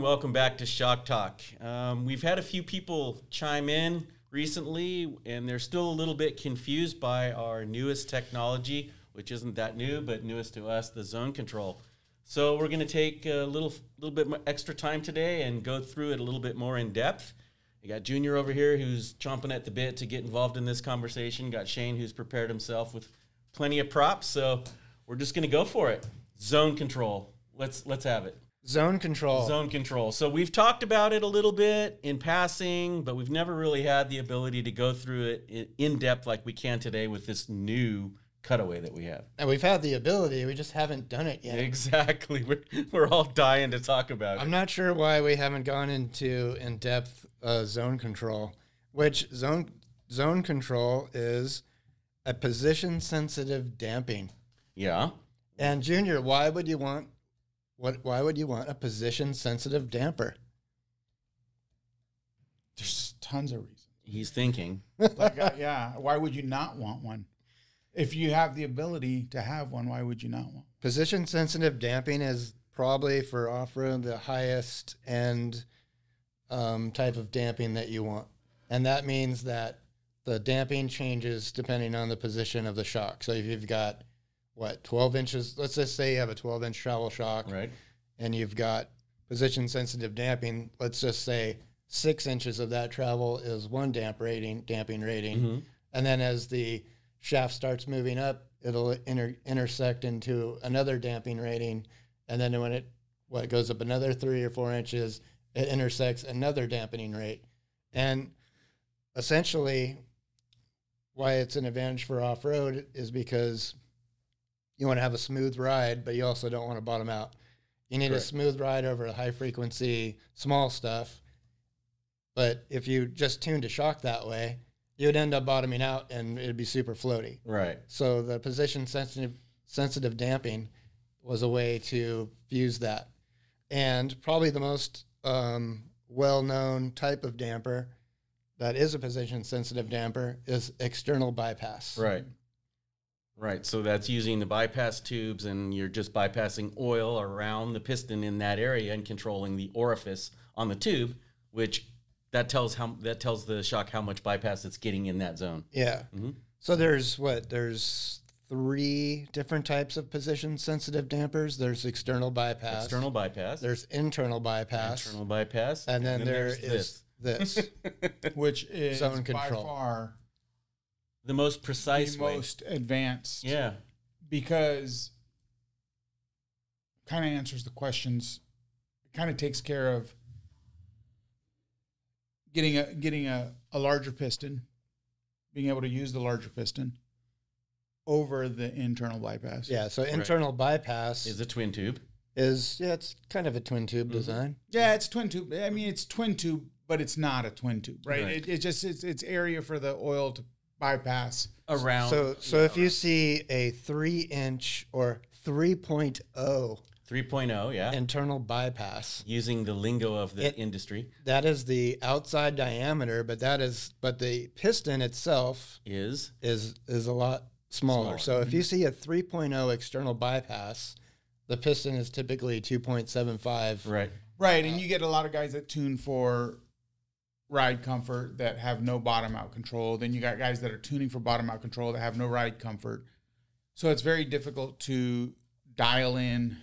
welcome back to Shock Talk. We've had a few people chime in recently, and they're still a little bit confused by our newest technology, which isn't that new, but newest to us, the zone control. So we're going to take a little bit more extra time today and go through it a little bit more in depth. You got Junior over here who's chomping at the bit to get involved in this conversation. Got Shane who's prepared himself with plenty of props. So we're just going to go for it. Zone control. Let's have it. Zone control. Zone control. So we've talked about it a little bit in passing, but we've never really had the ability to go through it in depth like we can today with this new cutaway that we have. And we've had the ability, we just haven't done it yet. Exactly. We're all dying to talk about it. I'm not sure why we haven't gone into in-depth zone control, which zone control is a position-sensitive damping. Yeah. And Junior, why would you want a position-sensitive damper? There's tons of reasons. He's thinking. Yeah. Why would you not want one? If you have the ability to have one, why would you not want one? Position-sensitive damping is probably for off-road the highest end type of damping that you want. And that means that the damping changes depending on the position of the shock. So if you've got, 12 inches, let's just say you have a 12-inch travel shock. Right. And you've got position-sensitive damping, let's just say 6 inches of that travel is one damping rating. Mm-hmm. And then as the shaft starts moving up, it'll intersect into another damping rating. And then when it goes up another 3 or 4 inches, it intersects another dampening rate. And essentially, why it's an advantage for off-road is because you want to have a smooth ride, but you also don't want to bottom out. You need Correct. a smooth ride over a high-frequency, small stuff. But if you just tuned a shock that way, you would end up bottoming out, and it'd be super floaty. Right. So the position-sensitive damping was a way to fuse that. And probably the most well-known type of damper that is a position-sensitive damper is external bypass. Right. Right. So that's using the bypass tubes, and you're just bypassing oil around the piston in that area and controlling the orifice on the tube, which that tells the shock how much bypass it's getting in that zone. Yeah. Mm-hmm. So there's 3 different types of position-sensitive dampers. There's external bypass. External bypass. There's internal bypass. Internal bypass. And then there's this. Which is Zone by control. far The most precise the way. most advanced. Yeah. Because kind of answers the questions, kind of takes care of getting a larger piston, being able to use the larger piston over the internal bypass. Yeah, so internal bypass Is a twin tube. it's kind of a twin tube Mm-hmm. design. Yeah, it's twin tube. I mean, it's twin tube, but it's not a twin tube, right? Right. It's area for the oil to bypass. Around. So if you see a 3-inch or 3.0 3.0, yeah. internal bypass, Using the lingo of the industry that is the outside diameter, but the piston itself is is a lot smaller. So if you see a 3.0 external bypass, the piston is typically 2.75. right. Right, and you get a lot of guys that tune for ride comfort that have no bottom out control. Then you got guys that are tuning for bottom out control that have no ride comfort. So it's very difficult to dial in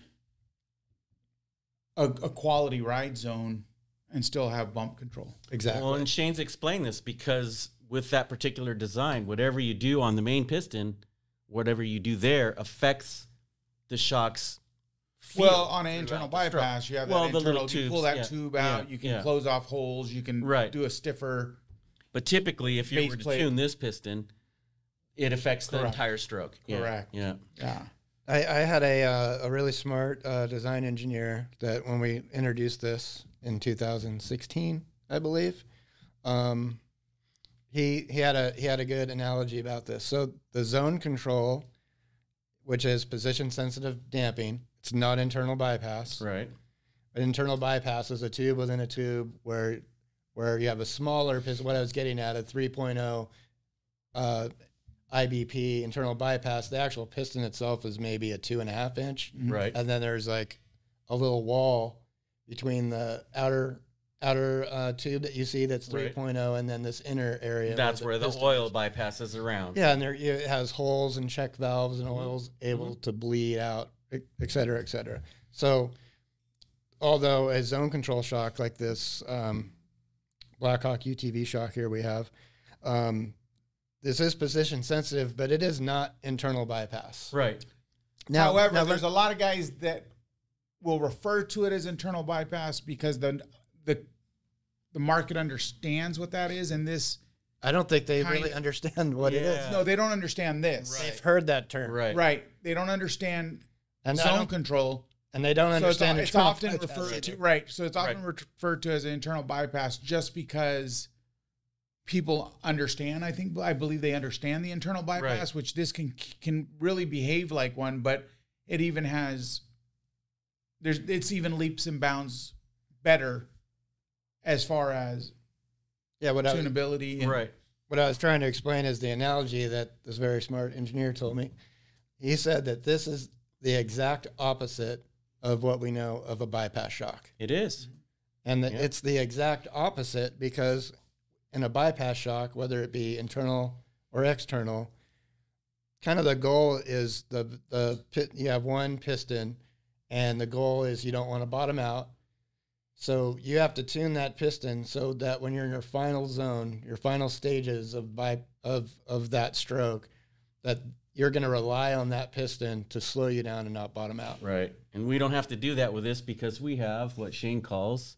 a quality ride zone and still have bump control. Exactly. Well, and Shane's explained this because with that particular design, whatever you do on the main piston, whatever you do there affects the shock's feel. Well, on an internal throughout the stroke. bypass, you have Well, that the internal, little you pull tubes, that yeah, tube out, yeah, you can yeah. close off holes, you can Right. do a stiffer. But typically, if you Base were to plate. tune this piston, it affects the Correct. entire stroke. Yeah, Correct. Yeah. Yeah. I had a really smart design engineer that when we introduced this in 2016, I believe, he had a good analogy about this. So the zone control, which is position sensitive damping, it's not internal bypass. Right. An internal bypass is a tube within a tube where you have a smaller piston. What I was getting at, a 3.0 IBP internal bypass, the actual piston itself is maybe a 2.5 inch. Right. And then there's like a little wall between the outer tube that you see that's 3.0 and then this inner area. That's where the oil bypasses around. Yeah, and it has holes and check valves and oil's able to bleed out, et cetera, et cetera. So although a zone control shock like this Blackhawk UTV shock here we have, this is position sensitive, but it is not internal bypass. Right. However, there's a lot of guys that will refer to it as internal bypass because the market understands what that is, and this. I don't think they really understand what it is. No, they don't understand this. Right. They've heard that term. Right. They don't understand zone control. And they don't understand it's often referred to. Right. So it's often referred to as an internal bypass just because people understand. I believe they understand the internal bypass, which this can really behave like one, but it even has, it's even leaps and bounds better as far as tunability. What I was trying to explain is the analogy that this very smart engineer told me. He said that this is the exact opposite of what we know of a bypass shock. It is. And it's the exact opposite because in a bypass shock, whether it be internal or external, kind of the goal is you have one piston and the goal is you don't want to bottom out. So you have to tune that piston so that when you're in your final zone, your final stages of that stroke, that you're going to rely on that piston to slow you down and not bottom out. Right. And we don't have to do that with this because we have what Shane calls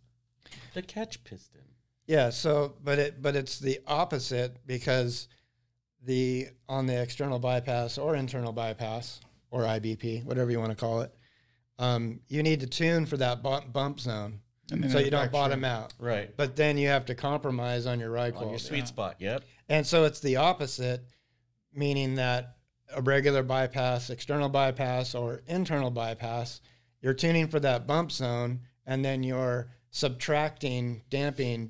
the catch piston. Yeah. So, but it's the opposite because on the external bypass or internal bypass or IBP, whatever you want to call it, you need to tune for that bump zone. So you don't bottom out. Right. But then you have to compromise on your ride quality. On your sweet spot, yep. And so it's the opposite, meaning that a regular bypass, external bypass, or internal bypass, you're tuning for that bump zone, and then you're subtracting damping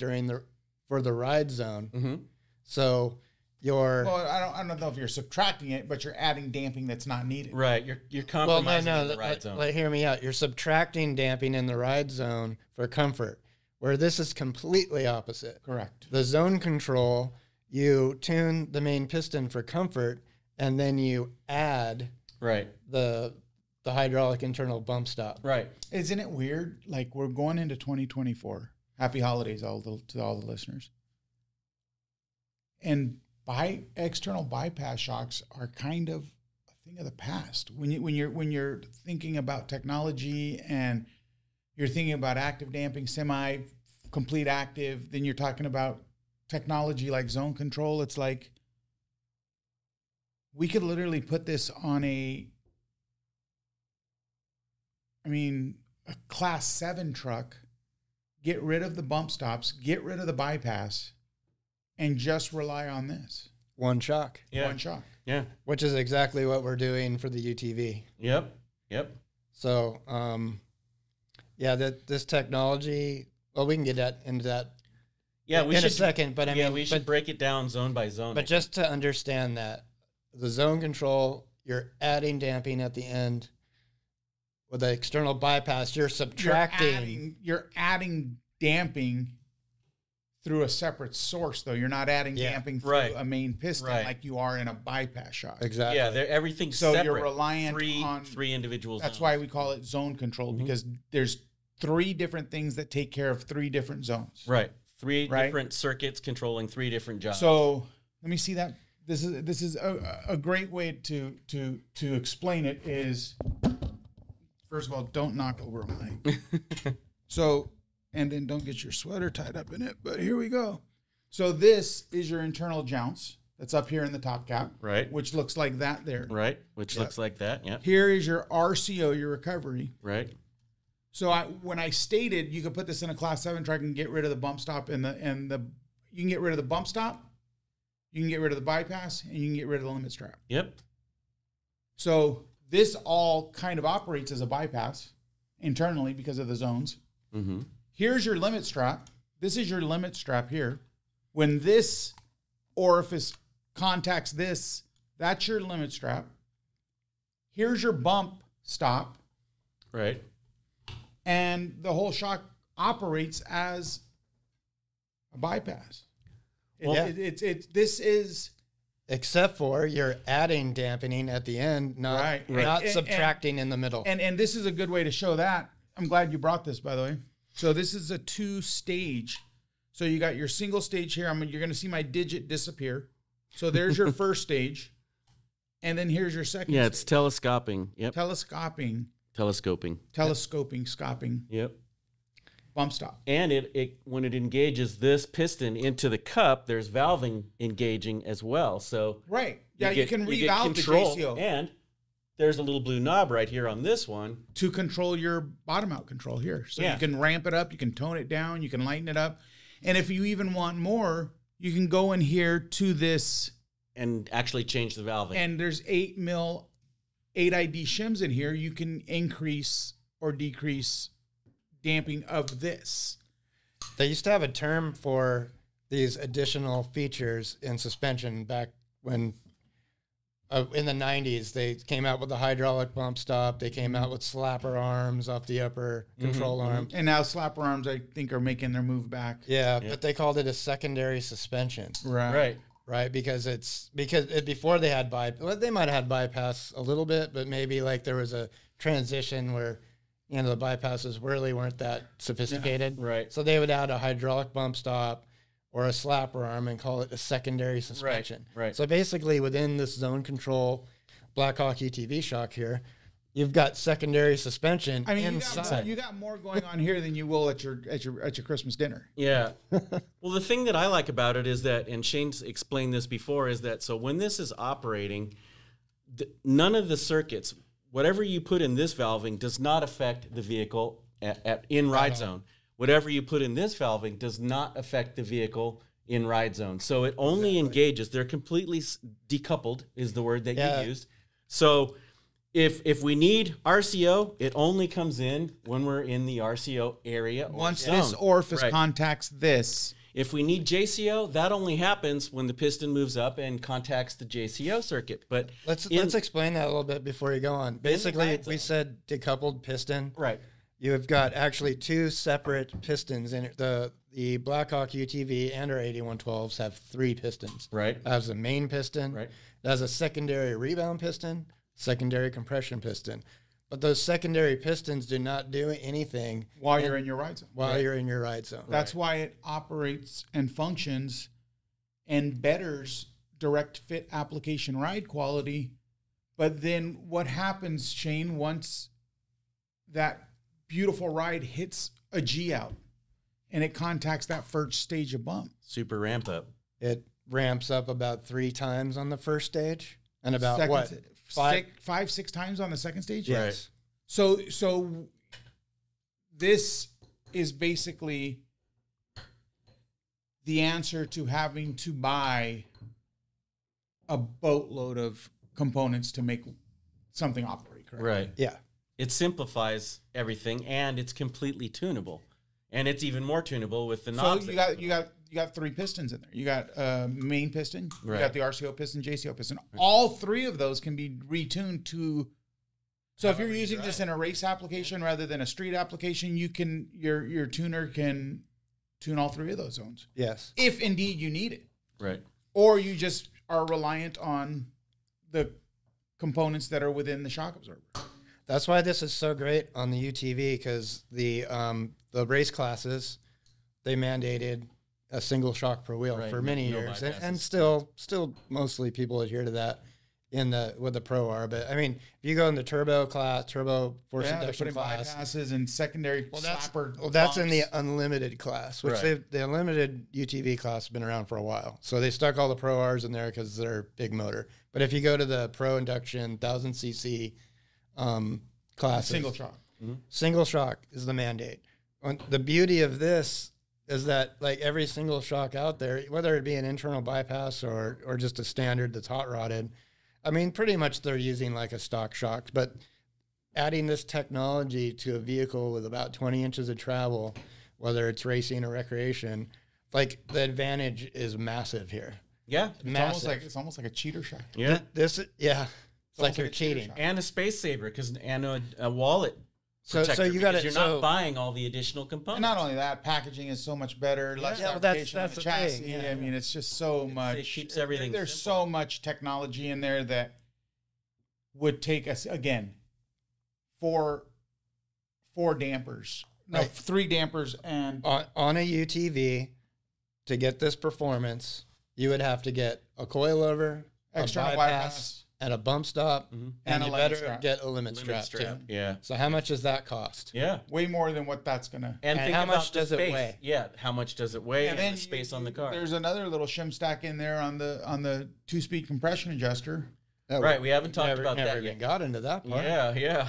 for the ride zone. Mm-hmm. So you're... Well, I don't know if you're subtracting it, but you're adding damping that's not needed. Right. You're compromising in the ride zone. Hear me out. You're subtracting damping in the ride zone for comfort, where this is completely opposite. Correct. The zone control, you tune the main piston for comfort, and then you add the hydraulic internal bump stop. Right. Isn't it weird? Like we're going into 2024. Happy holidays to all the listeners. And external bypass shocks are kind of a thing of the past. When you're thinking about technology and you're thinking about active damping, semi-complete active, then you're talking about technology like zone control. It's like we could literally put this on a class 7 truck, get rid of the bump stops, get rid of the bypass, and just rely on this. One shock. Yeah. One shock. Yeah. Which is exactly what we're doing for the UTV. Yep. So, this technology, well, we can get into that in a second. But we should break it down zone by zone. But just to understand that, the zone control, you're adding damping at the end. With the external bypass, you're subtracting. You're adding damping through a separate source, though. You're not adding damping through a main piston like you are in a bypass shock. Exactly. Yeah, everything's separate. You're reliant on three individual zones. That's why we call it zone control, because there's 3 different things that take care of 3 different zones. Right. 3 different circuits controlling 3 different jobs. So let me see that. This is a great way to explain it is, first of all, don't knock over mine. So, and then don't get your sweater tied up in it, but here we go. So this is your internal jounce that's up here in the top cap. Right. Which looks like that there. Right. Which looks like that. Yeah. Here is your RCO, your recovery. Right. So when I stated you could put this in a class 7 truck and get rid of the bump stop you can get rid of the bump stop, you can get rid of the bypass, and you can get rid of the limit strap. Yep. So this all kind of operates as a bypass internally because of the zones. Mm-hmm. Here's your limit strap. This is your limit strap here. When this orifice contacts this, that's your limit strap. Here's your bump stop. Right. And the whole shock operates as a bypass. Well, This is except for you're adding dampening at the end, not Right. subtracting in the middle. and this is a good way to show that. I'm glad you brought this, by the way. So this is a 2-stage. So you got your single stage here. You're going to see my digit disappear. So there's your first stage, and then here's your second. Yeah, it's stage. telescoping. Yep. Telescoping, Telescoping. Yep. bump stop. And it when it engages this piston into the cup, there's valving engaging as well. So Right. Yeah, you can get revalve the control, JCO and there's a little blue knob right here on this one. to control your bottom out control here. So you can ramp it up, you can tone it down, you can lighten it up. And if you even want more, you can go in here to this, And actually change the valving. and there's 8 mil 8ID shims in here. You can increase or decrease damping of this. They used to have a term for these additional features in suspension back when in the 90s. They came out with the hydraulic bump stop. They came out with slapper arms off the upper control arm. And now slapper arms, I think, are making their move back. Yeah, but they called it a secondary suspension. Right. Right, because before they had bypass, they might have had bypass a little bit, but maybe like there was a transition where, you know, the bypasses really weren't that sophisticated. Yeah, right. So they would add a hydraulic bump stop or a slapper arm and call it a secondary suspension. Right. So basically within this zone control Blackhawk ETV shock here, you've got secondary suspension I mean, inside. you got more going on here than you will at your Christmas dinner. Yeah. Well, the thing that I like about it is that, and Shane's explained this before, is that so when this is operating, none of the circuits, whatever you put in this valving, does not affect the vehicle in ride zone. Whatever you put in this valving does not affect the vehicle in ride zone. So it only engages. They're completely decoupled, is the word that you used. So if we need RCO, it only comes in when we're in the RCO area. Once zone. this orifice contacts this. If we need JCO, that only happens when the piston moves up and contacts the JCO circuit. But Let's explain that a little bit before you go on. Basically, we said decoupled piston. Right. You've got actually two separate pistons in it. The Blackhawk UTV and our 8112s have 3 pistons. Right. It has a main piston. Right. It has a secondary rebound piston, secondary compression piston. But those secondary pistons do not do anything While you're in your ride zone. while you're in your ride zone. That's why it operates and functions and betters direct fit application ride quality. But then what happens, Shane, once that beautiful ride hits a G out and it contacts that first stage of bump? Super ramp up. It ramps up about 3 times on the first stage and about Second, what? 6 times on the second stage? Yes. So this is basically the answer to having to buy a boatload of components to make something operate correctly. Right. Yeah. It simplifies everything, and it's completely tunable. And it's even more tunable with the So knobs. you got 3 pistons in there. You got main piston, Right. you got the RCO piston, JCO piston. All 3 of those can be retuned to. So if you're using this in a race application rather than a street application, you can your tuner can tune all 3 of those zones, Yes. if indeed you need it, Right. or you just are reliant on the components that are within the shock absorber. That's why this is so great on the UTV, because the race classes, they mandated a single shock per wheel Right, for many no years, bypasses. and still mostly people adhere to that with the Pro R. But I mean, if you go in the turbo force They're induction putting class, bypasses and secondary slapper. that's in the bumps. unlimited class, which Right. the unlimited UTV class has been around for a while. So they stuck all the Pro Rs in there because they're big motor. But if you go to the Pro Induction 1000cc classes, single shock is the mandate. The beauty of this is that like every single shock out there, whether it be an internal bypass or just a standard that's hot rodded, I mean, pretty much they're using like a stock shock, but adding this technology to a vehicle with about 20 inches of travel, whether it's racing or recreation, like the advantage is massive here. Yeah. It's almost like a cheater shock. Yeah. It's like you're like a cheater cheating. shot. And a space saver, and a wallet So protector you got because it. you're not buying all the additional components. And not only that, packaging is so much better. Less Yeah, well, fabrication on that's the the thing, chassis. yeah. I mean, it's just so much. It keeps everything There's simple. so much technology in there that would take us again four dampers, no, Right. 3 dampers, and on a UTV to get this performance, you would have to get a coilover, external a bypass, and a bump stop, Mhm. and a you limit better strap. get a limit, Limit strap too. Yeah. So how much does that cost? Yeah. way more than what that's gonna. And think how about much the does it space. weigh? Yeah. How much does it weigh? And then the space on the you- car. There's another little shim stack in there on the 2-speed compression adjuster. Right. We haven't talked never, about never that even yet. got into that part. Yeah. Yeah.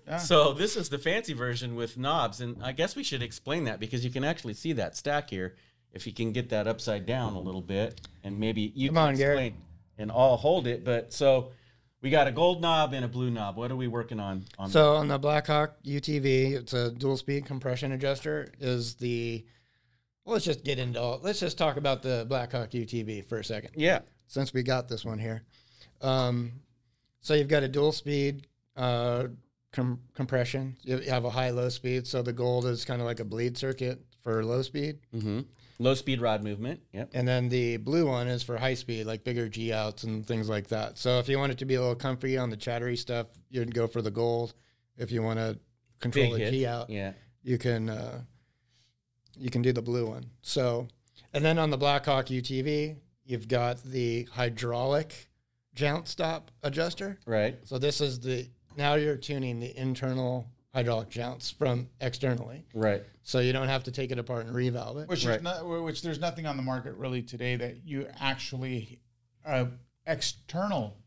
Yeah. So this is the fancy version with knobs, and I guess we should explain that because you can actually see that stack here. If you can get that upside down a little bit, and maybe you Come can on, Garrett. explain, and I'll hold it. But so we got a gold knob and a blue knob. What are we working on? So on the Blackhawk UTV, it's a dual speed compression adjuster. Let's just talk about the Blackhawk UTV for a second, Yeah. since we got this one here. So you've got a dual speed compression. You have a high low speed. So the gold is kind of like a bleed circuit for low speed. Mm-hmm. Low speed rod movement. Yep. And then the blue one is for high speed, like bigger G outs and things like that. So if you want it to be a little comfy on the chattery stuff, you'd go for the gold. If you want to control Big the hit. G out, Yeah. you can do the blue one. So, and then on the Blackhawk UTV, you've got the hydraulic jout stop adjuster. Right. So this is now you're tuning the internal hydraulic jounts from externally. Right. So you don't have to take it apart and revalve it. Which Right. which there's nothing on the market really today that you actually external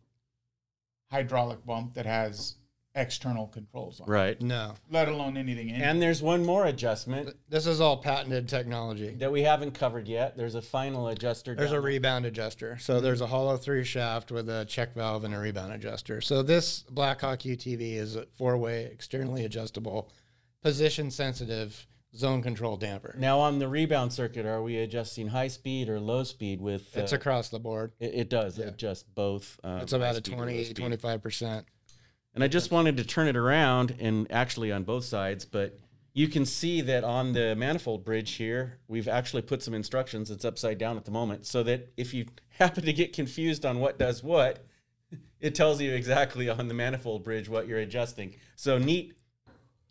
hydraulic bump that has external controls on, it, Right. No. let alone anything in. And there's one more adjustment This is all patented technology. that we haven't covered yet. There's a final adjuster. There's a down there. rebound adjuster. So there's a hollow through shaft with a check valve and a rebound adjuster. So this Blackhawk UTV is a 4-way externally adjustable, position sensitive zone control damper. Now on the rebound circuit, are we adjusting high speed or low speed with? It's across the board. It does Yeah. adjust both. It's about a high speed or low 20, speed. 25%. And I just wanted to turn it around and actually on both sides, but you can see that on the manifold bridge here, we've actually put some instructions. It's upside down at the moment, so that if you happen to get confused on what does what, it tells you exactly on the manifold bridge what you're adjusting. So neat,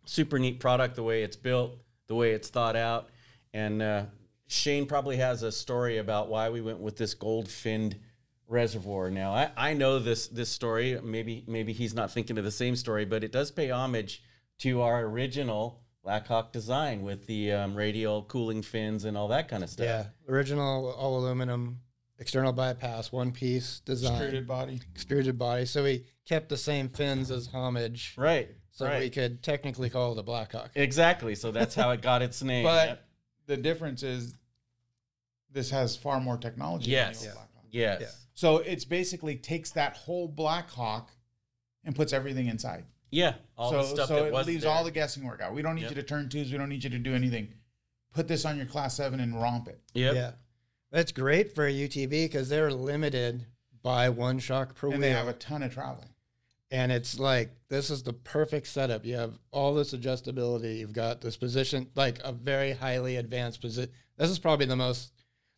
super neat product, the way it's built, the way it's thought out. And Shane probably has a story about why we went with this gold finned reservoir. Now I know this story. Maybe he's not thinking of the same story, but it does pay homage to our original Blackhawk design with the radial cooling fins and all that kind of stuff. Yeah. Original all aluminum, external bypass, one piece design, extruded body. So we kept the same fins as homage. Right. So right. we could technically call it a Blackhawk. Exactly. So that's how it got its name. But Yep. the difference is this has far more technology. Yes. Than the Yeah. old Blackhawk. Yes. Yeah. So it's basically takes that whole Blackhawk and puts everything inside. Yeah. All the stuff that it was leaves there. all the guessing work out. We don't need Yep. you to turn twos. We don't need you to do anything. Put this on your Class 7 and romp it. Yep. Yeah. That's great for a UTV because they're limited by one shock per And wheel. they have a ton of travel. And it's like, this is the perfect setup. You have all this adjustability. You've got this position, like a very highly advanced position. This is probably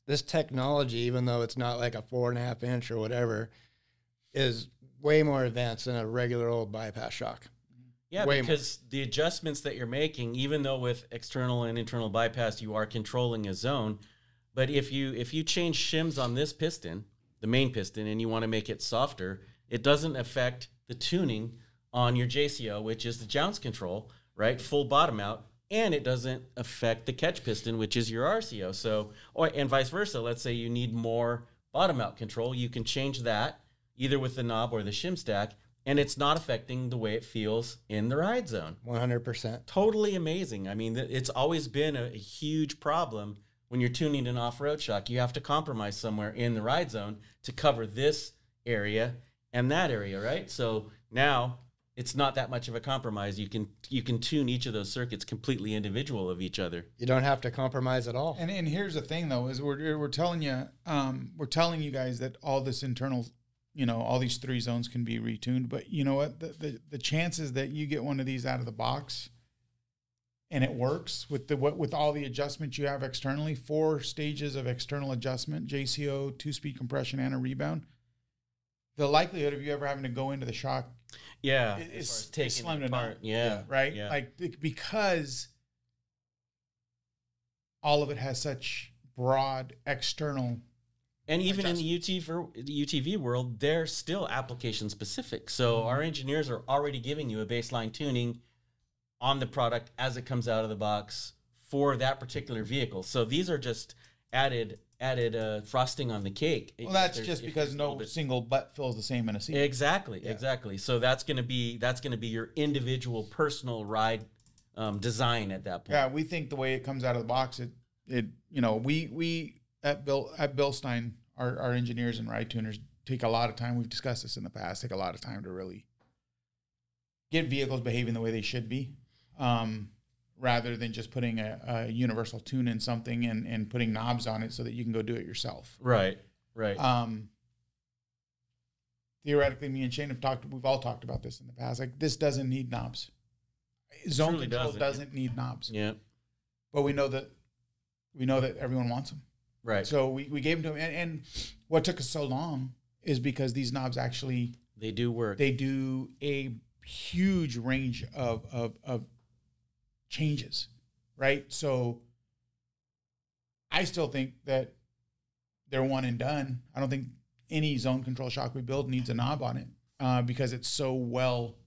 this technology, even though it's not like a 4.5 inch or whatever, is way more advanced than a regular old bypass shock. Yeah, Way because the adjustments that you're making, even though with external and internal bypass you are controlling a zone, but if you change shims on this piston, the main piston, and you want to make it softer, it doesn't affect the tuning on your JCO, which is the jounce control, right? Full bottom out, and it doesn't affect the catch piston, which is your RCO. So, and vice versa. Let's say you need more bottom out control, you can change that either with the knob or the shim stack, and it's not affecting the way it feels in the ride zone. 100%. Totally amazing. I mean, it's always been a huge problem when you're tuning an off-road shock. You have to compromise somewhere in the ride zone to cover this area and that area, right? So now it's not that much of a compromise. You can tune each of those circuits completely individual of each other. You don't have to compromise at all. And here's the thing though, is we're telling you guys that all this internal all these 3 zones can be retuned. But you know what? The chances that you get one of these out of the box and it works with all the adjustments you have externally, 4 stages of external adjustment, JCO, 2-speed compression, and a rebound, the likelihood of you ever having to go into the shock is slim to none. Yeah. Right? Yeah. Like, because all of it has such broad external. And even in the UTV world, they're still application specific. So our engineers are already giving you a baseline tuning on the product as it comes out of the box for that particular vehicle. So these are just added frosting on the cake. Well, that's just because no single butt fills the same in a seat. Exactly. So that's going to be your individual personal ride design at that point. Yeah, we think the way it comes out of the box, we at Bilstein, our engineers and ride tuners take a lot of time. We've discussed this in the past. Take a lot of time to really get vehicles behaving the way they should be, rather than just putting a universal tune in something and putting knobs on it so that you can go do it yourself. Right. Theoretically, me and Shane we've all talked about this in the past. Like, this doesn't need knobs. Zone control doesn't need knobs. Yeah. But we know that everyone wants them. Right. So we gave them to him. And what took us so long is because these knobs actually... They do work. They do a huge range of changes, right? So I still think that they're one and done. I don't think any zone control shock we build needs a knob on it because it's so well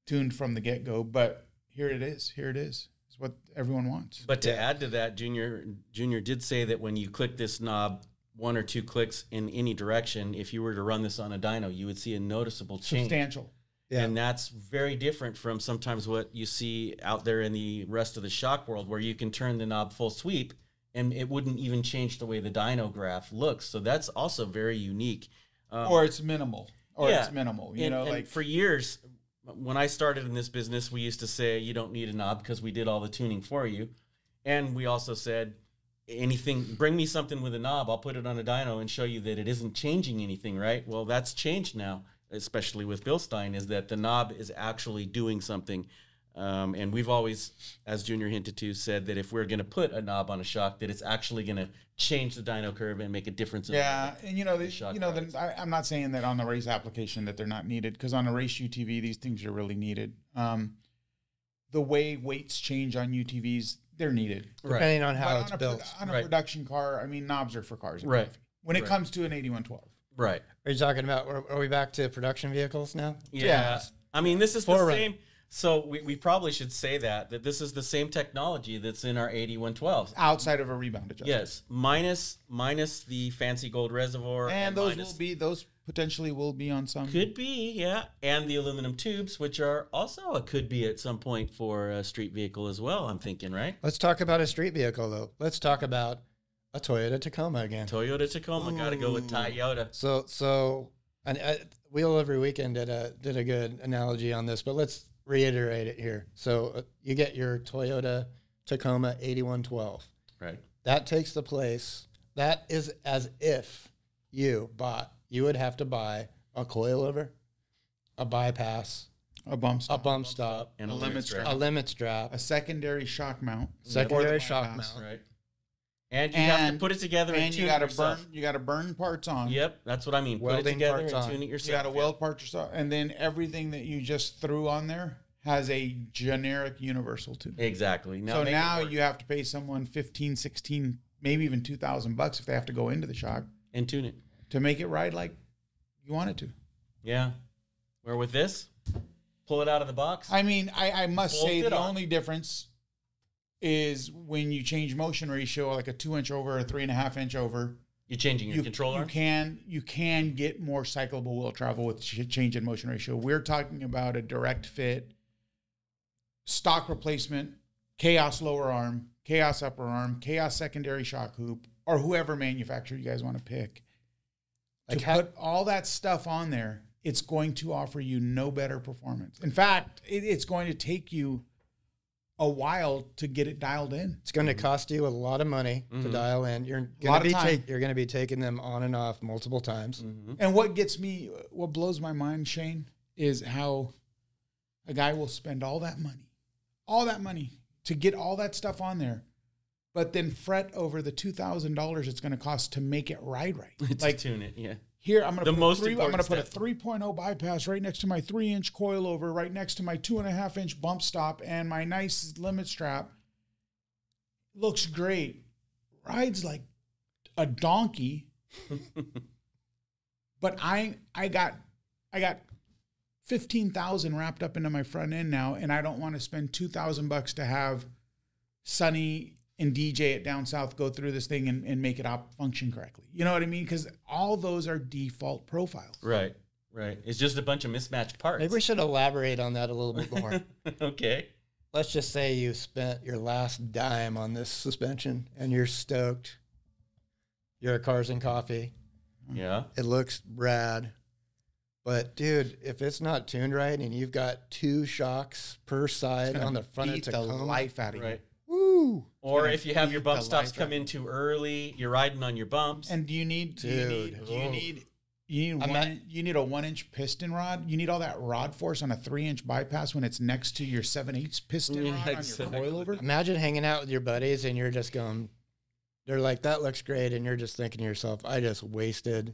tuned from the get-go. But here it is. It's what everyone wants. But to add to that, Junior did say that when you click this knob 1 or 2 clicks in any direction, if you were to run this on a dyno, you would see a noticeable change. Substantial. Yeah. And that's very different from sometimes what you see out there in the rest of the shock world, where you can turn the knob full sweep and it wouldn't even change the way the dyno graph looks. So that's also very unique. Or it's minimal. It's minimal. And for years, when I started in this business, we used to say you don't need a knob because we did all the tuning for you. And we also said, bring me something with a knob, I'll put it on a dyno and show you that it isn't changing anything, right? Well, that's changed now, especially with Bilstein, is that the knob is actually doing something. And we've always, as Junior hinted to, said that if we're going to put a knob on a shock, that it's actually going to change the dyno curve and make a difference. I'm not saying that on the race application that they're not needed, because on a race UTV, these things are really needed. The way weights change on UTVs, they're needed. Depending on how it's built. On a production car, I mean, knobs are for cars. Right. When it comes to an 8112. Right. Are you talking about, are we back to production vehicles now? Yeah. I mean, this is the same. So we probably should say that this is the same technology that's in our 8112s. Outside of a rebound adjustment. Yes. Minus the fancy gold reservoir. And those potentially will be on some. Could be, yeah. And the aluminum tubes, which are also could be at some point for a street vehicle as well, I'm thinking, right? Let's talk about a street vehicle, though. Let's talk about a Toyota Tacoma again. Toyota Tacoma. Got to go with Toyota. So and Wheel Every Weekend did a good analogy on this, but let's reiterate it here. So you get your Toyota Tacoma 8112. Right. That takes the place. That is as if you would have to buy a coilover, a bypass, a bump stop, and a limit strap, a secondary shock mount, right? And you have to put it together and tune it yourself. You got to burn parts on. Yep, that's what I mean. Put it together and tune it yourself. You got to weld parts yourself, and then everything that you just threw on there has a generic universal tune. Exactly. Now you have to pay someone $15, $16, maybe even $2,000 if they have to go into the shock and tune it to make it ride like you want it to. Yeah. Where with this, pull it out of the box. I mean, I must say the only difference is when you change motion ratio, like a 2-inch over, a 3.5-inch over. You're changing your controller. You can get more cyclable wheel travel with change in motion ratio. We're talking about a direct fit, stock replacement, Chaos lower arm, Chaos upper arm, Chaos secondary shock hoop, or whoever manufacturer you guys want to pick. Put all that stuff on there, it's going to offer you no better performance. In fact, it's going to take you a while to get it dialed in. It's going to cost you a lot of money to dial in. You're lot going of time. you're going to be taking them on and off multiple times. And what blows my mind, Shane, is how a guy will spend all that money to get all that stuff on there, but then fret over the $2,000 it's going to cost to make it ride right. Like tune it, yeah. Here, I'm going to put a step. 3.0 bypass right next to my 3-inch coilover, right next to my 2.5-inch bump stop, and my nice limit strap. Looks great. Rides like a donkey. But I got 15,000 wrapped up into my front end now, and I don't want to spend $2,000 to have Sonny and DJ it down south go through this thing and make it function correctly. You know what I mean? Because all those are default profiles. Right. It's just a bunch of mismatched parts. Maybe we should elaborate on that a little bit more. Okay. Let's just say you spent your last dime on this suspension and you're stoked. You're at Cars and Coffee. Yeah. It looks rad. But, dude, if it's not tuned right and you've got 2 shocks per side on the front of Beat the Tacoma, life out of you. Right. woo! Or if you have your bump the stops life come in too early, you're riding on your bumps. And do you need a 1-inch piston rod? You need all that rod force on a 3-inch bypass when it's next to your 7/8 piston rod exactly. on your coilover? Imagine hanging out with your buddies and you're just going, they're like, that looks great. And you're just thinking to yourself, I just wasted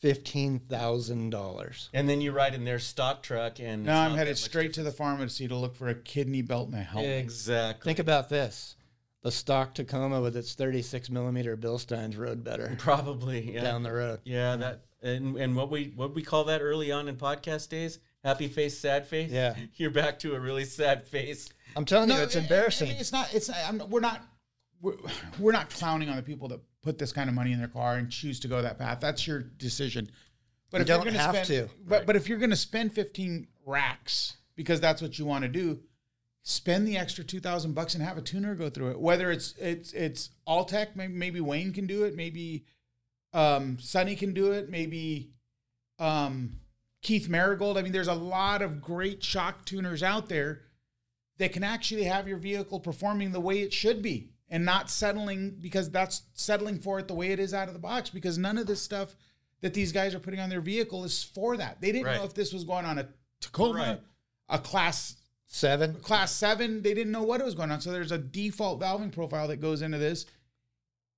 $15,000. And then you ride in their stock truck and Now I'm headed straight to the pharmacy to look for a kidney belt and a helmet. Exactly. Think about this. The stock Tacoma with its 36 millimeter Bilsteins rode better Probably, yeah. down the road. Yeah, that and what we call that early on in podcast days? Happy face, sad face. Yeah. You're back to a really sad face. I'm telling you, it's embarrassing. We're not clowning on the people that put this kind of money in their car and choose to go that path. That's your decision. But You if you're don't going to have spend, to. but if you're going to spend 15 racks because that's what you want to do, spend the extra $2,000 and have a tuner go through it. Whether it's Alltech, maybe Wayne can do it, maybe Sonny can do it, maybe Keith Marigold. I mean, there's a lot of great shock tuners out there that can actually have your vehicle performing the way it should be and not settling for it the way it is out of the box, because none of this stuff that these guys are putting on their vehicle is for that. They didn't know if this was going on a Tacoma, a Class 7. They didn't know what was going on. So there's a default valving profile that goes into this,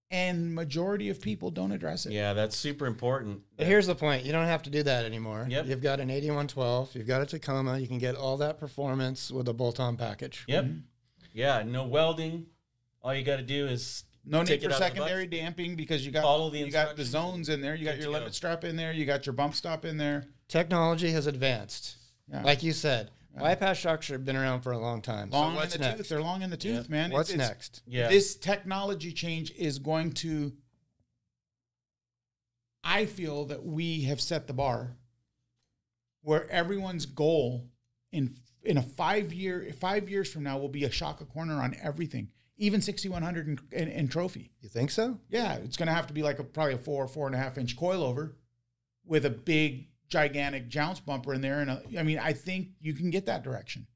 and majority of people don't address it. Yeah, that's super important. But here's the point. You don't have to do that anymore. Yep. You've got an 8112. You've got a Tacoma. You can get all that performance with a bolt-on package. Yep. Yeah, no welding. All you got to do is No take need it for out of the secondary damping because you got Follow the you got the instructions. zones in there. You got Good your to limit go. strap in there. You got your bump stop in there. Technology has advanced. Yeah. Like you said, bypass shocks have been around for a long time. Long so what's in the next? tooth. They're long in the tooth, Yeah. man. What's next? Yeah. This technology change is going to. I feel that we have set the bar where everyone's goal in a 5 years from now will be a shock a corner on everything, even 6100 and trophy. You think so? Yeah, it's going to have to be like probably a 4.5 inch coilover with a big gigantic jounce bumper in there, and I think you can get that direction.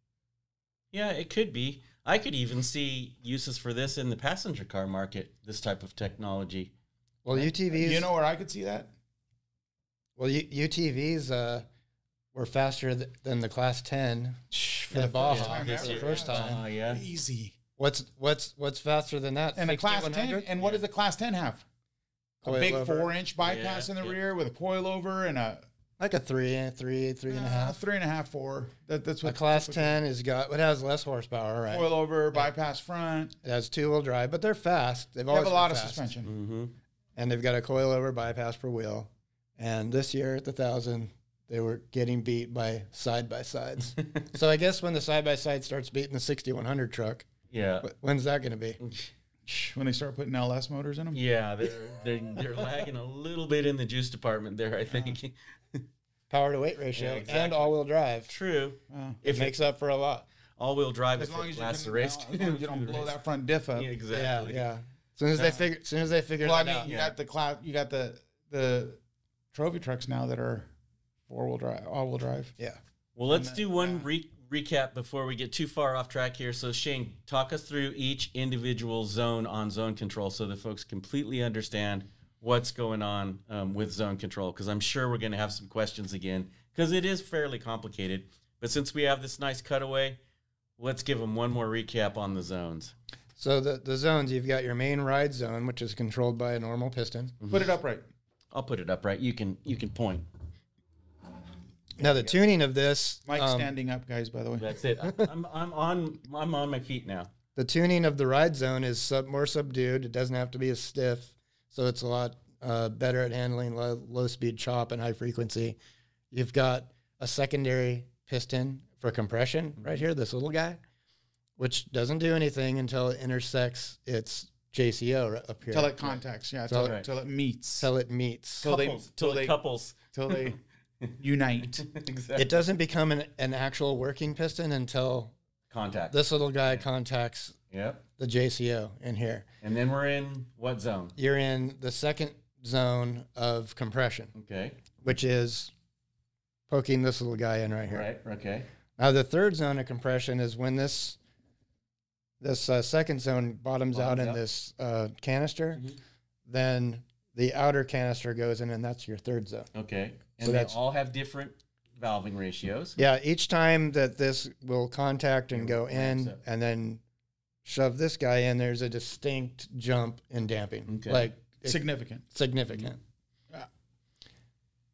Yeah, it could be. I could even see uses for this in the passenger car market, this type of technology. Well, UTVs. You know where I could see that? Well, UTVs were faster than the Class 10 For the Baja time for ever. the first time. Yeah. Easy. What's faster than that? And a Class 10. 6100? And what does the Class 10 have? A big Coilover. 4-inch bypass in the rear with a coilover and a Like a three and a half. 3.5, 4. That's A what Class 10 it has less horsepower, right? coilover, bypass front. It has 2-wheel drive, but they're fast. They've They always have a lot been of fast. suspension. Mm-hmm. And they've got a coilover bypass per wheel. And this year at the 1,000, they were getting beat by side-by-sides. So I guess when the side-by-side starts beating the 6100 truck, Yeah. when's that going to be? When they start putting LS motors in them. Yeah, they're lagging a little bit in the juice department there, I think. Power to weight ratio Yeah, exactly. and all-wheel drive. True. It makes up for a lot. All-wheel drive As if long it as lasts you the race. as long as you don't blow that front diff up. Yeah, exactly. Yeah. As soon as they figure Well, I that mean, out. you got the class, you got the trophy trucks now that are all-wheel drive. Yeah. Well, let's do one recap before we get too far off track here. So Shane, talk us through each individual zone on zone control so that folks completely understand what's going on with zone control, because I'm sure we're going to have some questions again, because it is fairly complicated. But since we have this nice cutaway, let's give them one more recap on the zones. So the zones, you've got your main ride zone, which is controlled by a normal piston. Put it upright. I'll put it up right. You can point. Now the tuning of this, Mike's standing up, guys, by the way. That's it. I'm on my feet now. the tuning of the ride zone is more subdued. It doesn't have to be as stiff, so it's a lot better at handling low speed chop and high frequency. You've got a secondary piston for compression right here, this little guy, which doesn't do anything until it intersects its JCO up here. Till it contacts, yeah, till it meets. Till it meets. Till they unite. Exactly. It doesn't become an actual working piston until Contact. this little guy contacts Yep. the JCO in here. And then we're in what zone? You're in the second zone of compression, Okay. which is poking this little guy in right here. Right. Okay. Now, the third zone of compression is when this second zone bottoms out in this canister, then the outer canister goes in, and that's your third zone. Okay. And So they that's- all have different valving ratios. Yeah, each time that this will contact and go in up. and then shove this guy in, there's a distinct jump in damping. Okay. Like, Significant. significant.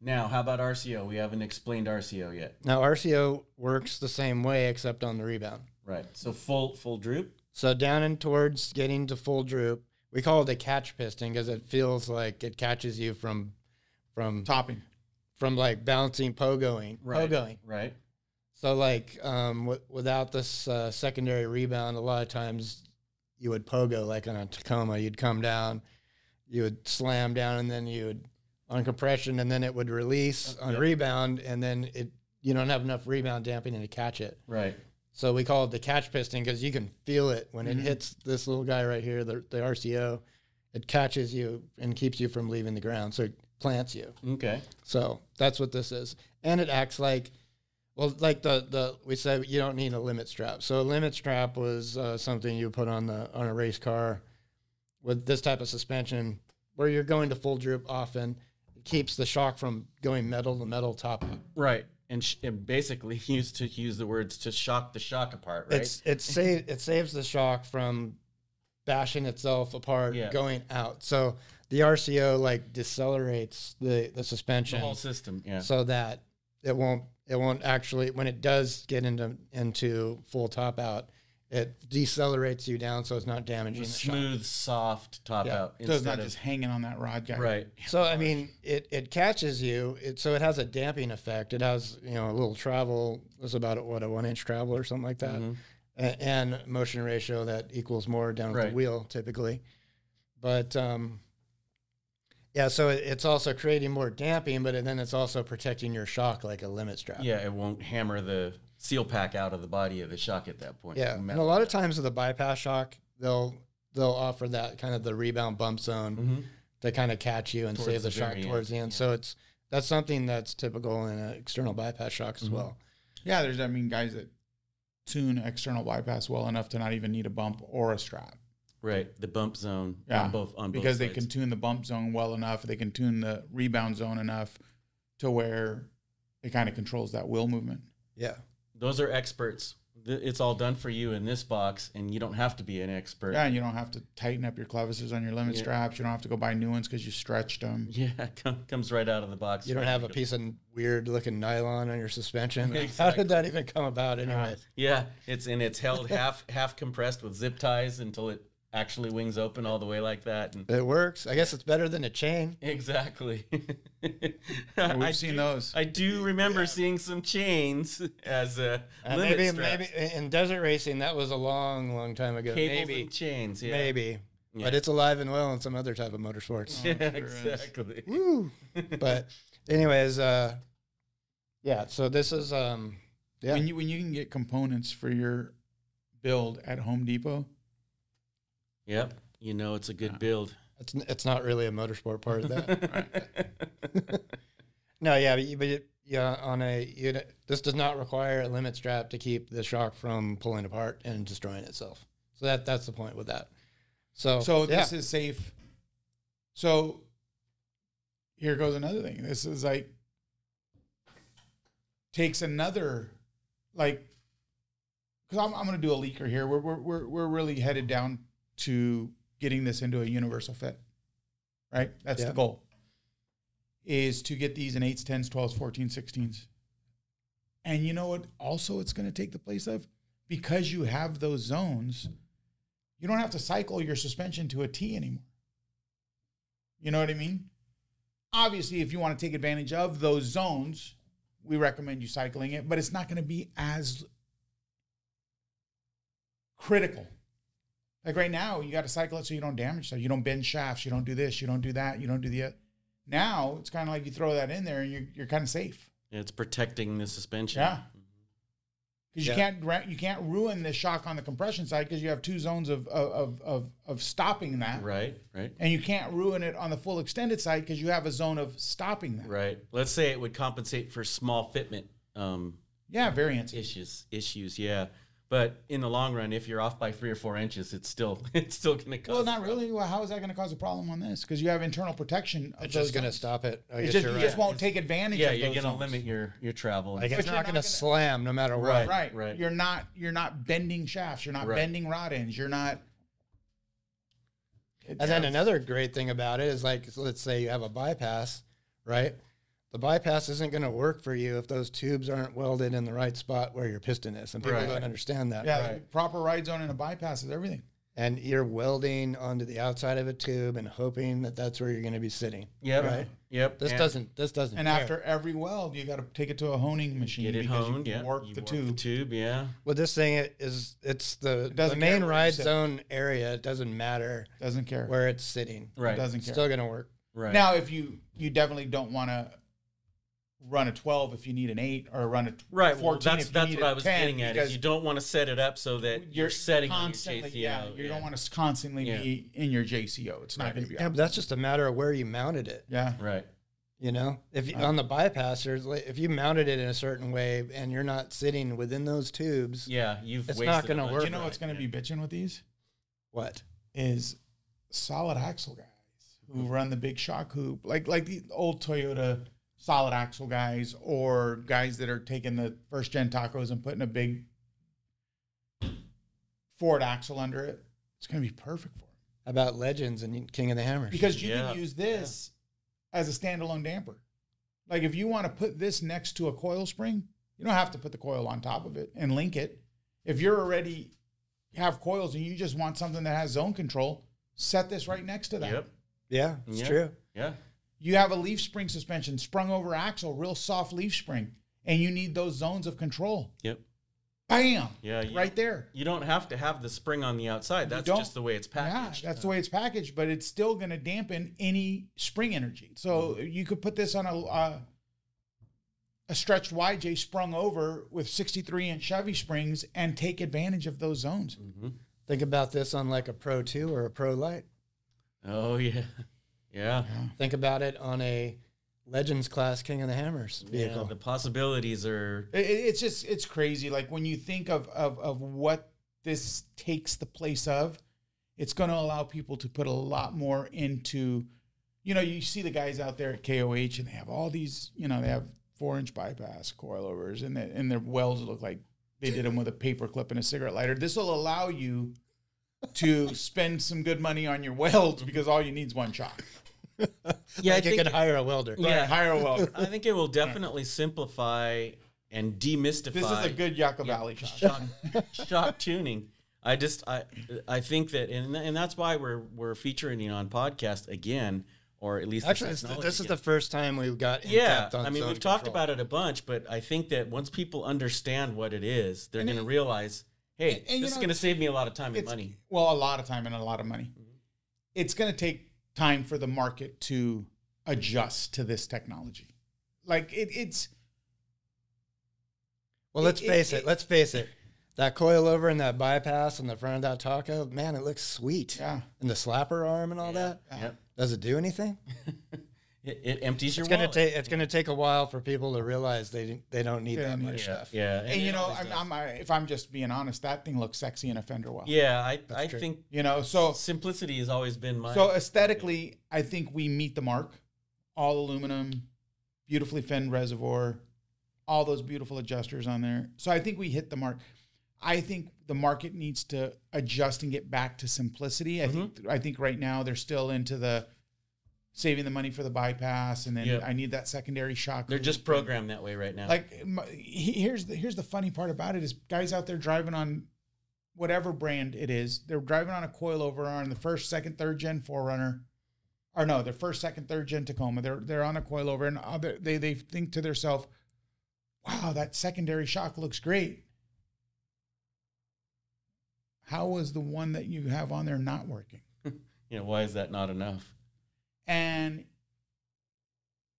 Now, how about RCO? We haven't explained RCO yet. Now, RCO works the same way except on the rebound. Right. So full droop. So down and towards getting to full droop, we call it a catch piston because it feels like it catches you from Topping. like bouncing pogoing. Right. So like without this secondary rebound, a lot of times you would pogo like on a Tacoma. You'd come down, you would slam down, and then you would on compression, and then it would release on rebound, and then you don't have enough rebound damping to catch it. Right. So we call it the catch piston because you can feel it when it hits this little guy right here, the RCO. It catches you and keeps you from leaving the ground. So it plants you. Okay. So that's what this is. And it acts like, well, like we said, you don't need a limit strap. So a limit strap was something you put on a race car with this type of suspension where you're going to full droop often. It keeps the shock from going metal to metal top. Right. And basically used to use the words to shock the shock apart, right? It saves the shock from bashing itself apart, going out. So the RCO like decelerates the suspension, the whole system, so that it won't actually, when it does get into full top out, it decelerates you down so it's not damaging the smooth, soft top out. So it's not just hanging on that rod guy. Right. So I mean, it catches you. So it has a damping effect. It has a little travel. It's about a 1-inch travel or something like that, and motion ratio that equals more down at the wheel typically. But so it's also creating more damping, but then it's also protecting your shock like a limit strap. Yeah, it won't hammer the seal pack out of the body of the shock at that point. Yeah, and a lot of times with a bypass shock, they'll offer that kind of the rebound bump zone to kind of catch you and save the shock towards the end. So that's something that's typical in an external bypass shock as well. Yeah, there's guys that tune external bypass well enough to not even need a bump or a strap. Right, the bump zone on both because they sides. can tune the bump zone well enough. They can tune the rebound zone enough to where it kind of controls that wheel movement. Yeah. Those are experts. It's all done for you in this box, and you don't have to be an expert. Yeah, and you don't have to tighten up your clevises on your limit straps. You don't have to go buy new ones because you stretched them. Yeah, comes right out of the box. You don't have a piece of weird-looking nylon on your suspension. Exactly. How did that even come about anyway? Yeah, it's held half compressed with zip ties until it actually wings open all the way like that. And it works. I guess it's better than a chain. Exactly. We've seen those. I do remember seeing some chains as limit maybe straps. in desert racing that was a long time ago. Cables and chains. Yeah. Maybe. Yeah. But it's alive and well in some other type of motorsports. Yeah, exactly. Woo. But anyways, so this is when you can get components for your build at Home Depot. Yep. It's a good build. It's not really a motorsport part of that. No, yeah, but this does not require a limit strap to keep the shock from pulling apart and destroying itself. So that's the point with that. So this is safe. So here goes another thing. This is like takes another like, because I'm going to do a leaker here. We're really headed down to getting this into a universal fit, right? That's the goal. Is to get these in 8s, 10s, 12s, 14s, 16s. And you know what also it's going to take the place of? Because you have those zones, you don't have to cycle your suspension to a T anymore. You know what I mean? Obviously, if you want to take advantage of those zones, we recommend you cycling it, but it's not going to be as critical. Like right now, you got to cycle it so you don't damage stuff. You don't bend shafts. You don't do this. You don't do that. You don't do the other. Now it's kind of like you throw that in there and you're kind of safe. It's protecting the suspension. Yeah. Because you can't ruin the shock on the compression side because you have two zones of stopping that. Right. And you can't ruin it on the full extended side because you have a zone of stopping that. Right. Let's say it would compensate for small fitment. Variance issues. Yeah. But in the long run, if you're off by 3 or 4 inches, it's still going to cause. Well, not really. Well, how is that going to cause a problem on this? Because you have internal protection. It's just going to stop it. You just won't take advantage. Yeah, of you're going to limit your travel. Like it's not going to slam no matter what. Right. You're not bending shafts. You're not bending rod ends. You're not. And then another great thing about it is, like, let's say you have a bypass, right? The bypass isn't going to work for you if those tubes aren't welded in the right spot where your piston is. And people don't understand that. Yeah, proper ride zone in a bypass is everything. And you're welding onto the outside of a tube and hoping that that's where you're going to be sitting. Yep. Right? Yep. This doesn't. And after every weld, you got to take it to a honing machine. Get it honed. You warp the tube. Yeah. Well, this thing it's the main ride zone area. It doesn't matter. Doesn't care where it's sitting. Right. It doesn't care. Still going to work. Right. Now, if you definitely don't want to run a 12 if you need an 8 or run a 14 well, that's if you need what I a was 10 getting at. Is you don't want to set it up so that you're setting constantly, on your JCO. You don't want to constantly be in your JCO. It's not going to be. Yeah, but that's just a matter of where you mounted it. Yeah. Right. You know, if you, on the bypass, if you mounted it in a certain way and you're not sitting within those tubes, it's not going to work. You know what's going to be bitching with these? What is solid axle guys who run the big shock hoop, like the old Toyota solid axle guys, or guys that are taking the first gen tacos and putting a big Ford axle under it. It's going to be perfect for them. How about Legends and King of the Hammers? Because you can use this as a standalone damper. Like if you want to put this next to a coil spring, you don't have to put the coil on top of it and link it. If you're already have coils and you just want something that has zone control, set this right next to that. Yep. Yeah, it's true. Yeah. You have a leaf spring suspension, sprung over axle, real soft leaf spring, and you need those zones of control. Yep. Bam. Yeah. Right there. You don't have to have the spring on the outside. That's just the way it's packaged. Yeah, that's the way it's packaged, but it's still going to dampen any spring energy. So you could put this on a stretched YJ sprung over with 63-inch Chevy springs and take advantage of those zones. Mm-hmm. Think about this on like a Pro 2 or a Pro Light. Oh, yeah. Yeah. Think about it on a Legends class King of the Hammers vehicle. Yeah, the possibilities are... It's crazy. Like when you think of what this takes the place of, it's going to allow people to put a lot more into, you see the guys out there at KOH and they have all these, they have 4-inch bypass coilovers and their welds look like they did them with a paper clip and a cigarette lighter. This will allow you to spend some good money on your welds because all you need is one shock. Yeah, I think you could hire a welder. Yeah, hire a welder. I think it will definitely simplify and demystify. This is a good Yucca Valley shock. Shock tuning. I think that, and that's why we're featuring it on podcast again, or at least actually this is the first time we've got I mean we've talked about it a bunch, but I think that once people understand what it is, they're going to realize, hey, this is going to save me a lot of time and money. Well, a lot of time and a lot of money. Mm-hmm. It's going to take time for the market to adjust to this technology. Like it's. Well, let's face it. That coilover and that bypass on the front of that taco, man, it looks sweet. Yeah. And the slapper arm and all that. Yep. Does it do anything? It empties your It's gonna wallet. take it's gonna take a while for people to realize they don't need They that don't need much it. stuff. Yeah, And you it know, always does. if I'm just being honest, that thing looks sexy in a fender well. Yeah, I true. think You know, so simplicity has always been my. so aesthetically, I think we meet the mark. All aluminum, beautifully finned reservoir, all those beautiful adjusters on there. So I think we hit the mark. I think the market needs to adjust and get back to simplicity. I think right now they're still into the saving the money for the bypass, and then Yep. I need that secondary shock. They're just programmed that way right now. Like here's the funny part about it is guys out there driving on whatever brand it is, they're driving on a coilover on the first, second, third gen 4Runner, or no, their first, second, third gen Tacoma. They're on a coilover, and they think to themselves, "Wow, that secondary shock looks great." How was the one that you have on there not working? Why is that not enough? And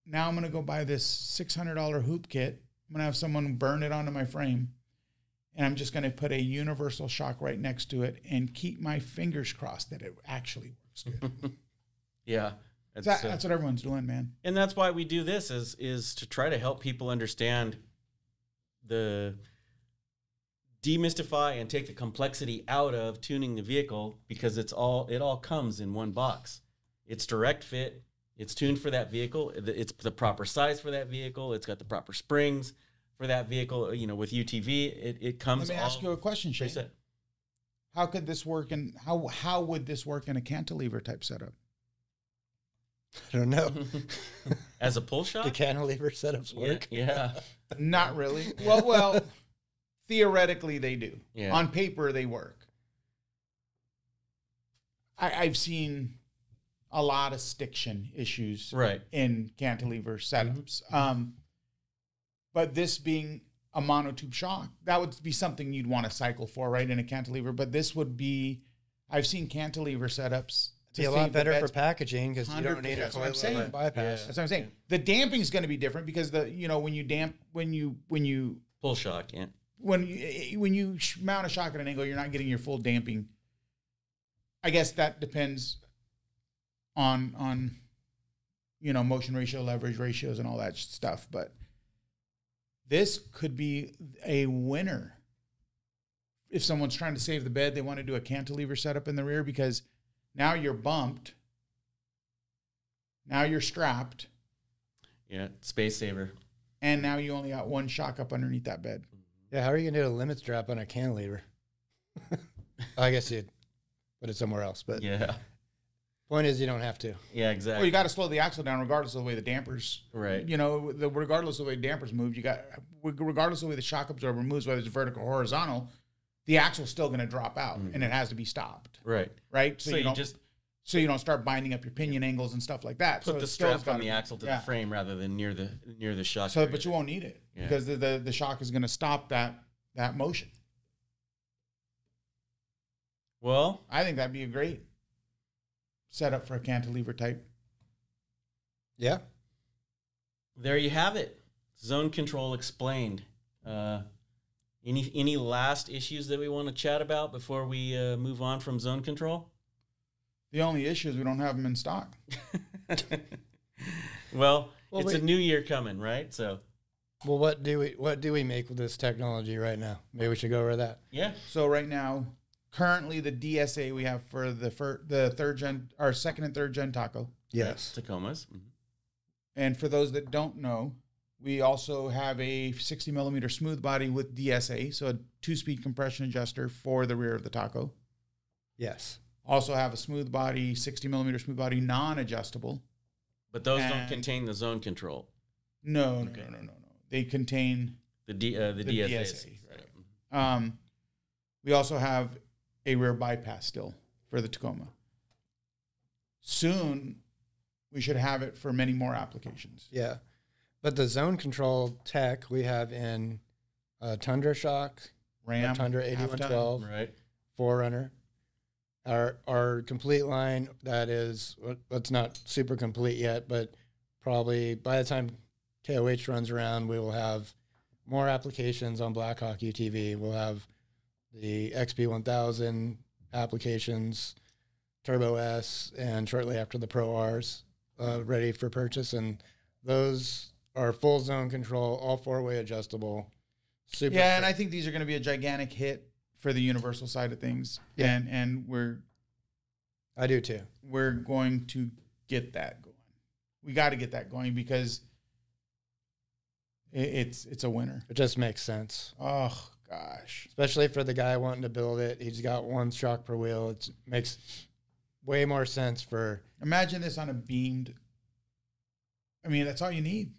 now I'm going to go buy this $600 hoop kit. I'm going to have someone burn it onto my frame. And I'm just going to put a universal shock right next to it and keep my fingers crossed that it actually works good. Yeah. That's what everyone's doing, man. And that's why we do this is to try to help people understand demystify and take the complexity out of tuning the vehicle, because it all comes in one box. It's direct fit. It's tuned for that vehicle. It's the proper size for that vehicle. It's got the proper springs for that vehicle. With UTV, it comes. Let me ask you a question, Shane. preset. How could this work, and how would this work in a cantilever type setup? I don't know. As a pull shot. The cantilever setups work. Yeah. Not really. Well, theoretically they do. Yeah. On paper they work. I've seen a lot of stiction issues Right. in cantilever setups. But this being a monotube shock, that would be something you'd want to cycle for, right, in a cantilever. But this would be, I've seen cantilever setups. Be a lot better for packaging because you don't 100%. need a That's what I'm saying. coilover bypass. That's what I'm saying. The damping is going to be different because when you Pull shock. Yeah. when you mount a shock at an angle, you're not getting your full damping. I guess that depends on motion ratio, leverage ratios, and all that stuff. But this could be a winner if someone's trying to save the bed. They want to do a cantilever setup in the rear because now you're bumped, now you're strapped, Yeah. Space saver. and now you only got one shock up underneath that bed. Yeah, how are you going to do a limit strap on a cantilever? I guess you'd put it somewhere else. But Yeah. point is, you don't have to. Yeah. Exactly. Well, you got to slow the axle down regardless of the way the dampers, Right. regardless of the way dampers move, regardless of the way the shock absorber moves, whether it's vertical or horizontal, the axle's still going to drop out and it has to be stopped. Right. Right. So you just so you don't start binding up your pinion angles and stuff like that. put so the it's still strap on gotta the be- axle to yeah. the frame rather than near the shock. So, area. but you won't need it Yeah. because the shock is going to stop that motion. Well, I think that'd be a great setup for a cantilever type. Yeah. there you have it. Zone control explained. Any last issues that we want to chat about before we move on from zone control? The only issue is we don't have them in stock. Well, it's a wait. new year coming, right? So Well, what do we make with this technology right now? Maybe we should go over that. yeah, So right now, currently the DSA we have for the third gen, our second and third gen Taco. Yes. Tacomas. Mhm. And for those that don't know, we also have a 60 millimeter smooth body with DSA, so a 2-speed compression adjuster for the rear of the Taco. Yes. Also have a smooth body, 60 millimeter smooth body, non-adjustable. But those don't And- contain the zone control. No. Okay. They contain The DSA. right. We also have a rear bypass still for the Tacoma. Soon, we should have it for many more applications. Yeah. But the zone control tech we have in Tundra Shock, Ram, Tundra half-ton. 8112, Right. 4Runner. Our complete line that is, it's not super complete yet, but probably by the time KOH runs around, we will have more applications on Blackhawk UTV. We'll have the XP1000 applications, Turbo S, and shortly after the Pro Rs. ready for purchase, and those are full zone control, all 4-way adjustable. Super. Yeah, and I think these are going to be a gigantic hit for the universal side of things. Yeah. And I do too. we're going to get that going. We got to get that going because it's a winner. It just makes sense. Oh gosh. Especially for the guy wanting to build it. He's got 1 shock per wheel. It makes way more sense for. Imagine this on a beamed. I mean, that's all you need.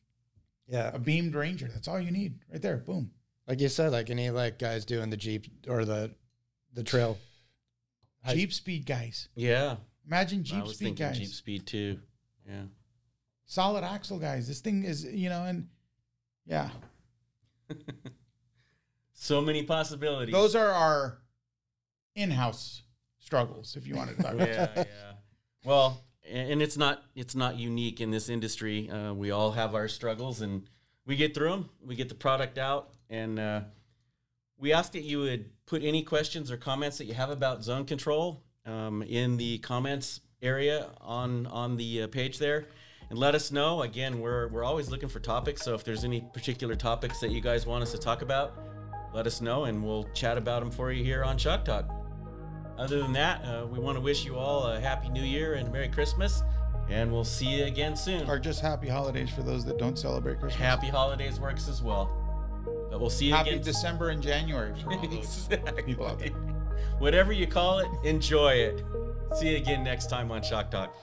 Yeah. A beamed Ranger. That's all you need right there. Boom. Like you said, like any like guys doing the Jeep or the trail. Jeep speed guys. Yeah. Imagine I Jeep was speed thinking guys. Jeep speed too. Yeah. Solid axle guys. This thing is, and yeah. So many possibilities. Those are our in-house struggles, if you wanted to talk about Yeah, yeah. Well, and it's not unique in this industry. We all have our struggles, and we get through them. We get the product out, and we ask that you would put any questions or comments that you have about zone control in the comments area on the page there, and let us know. Again, we're always looking for topics, so if there's any particular topics that you guys want us to talk about, let us know, and we'll chat about them for you here on Shock Talk. Other than that, we want to wish you all a Happy New Year and Merry Christmas, and we'll see you again soon. Or just happy holidays for those that don't celebrate Christmas. Happy holidays works as well. But we'll see you Happy again. December and January for all those people out there. Whatever you call it, enjoy it. See you again next time on Shock Talk.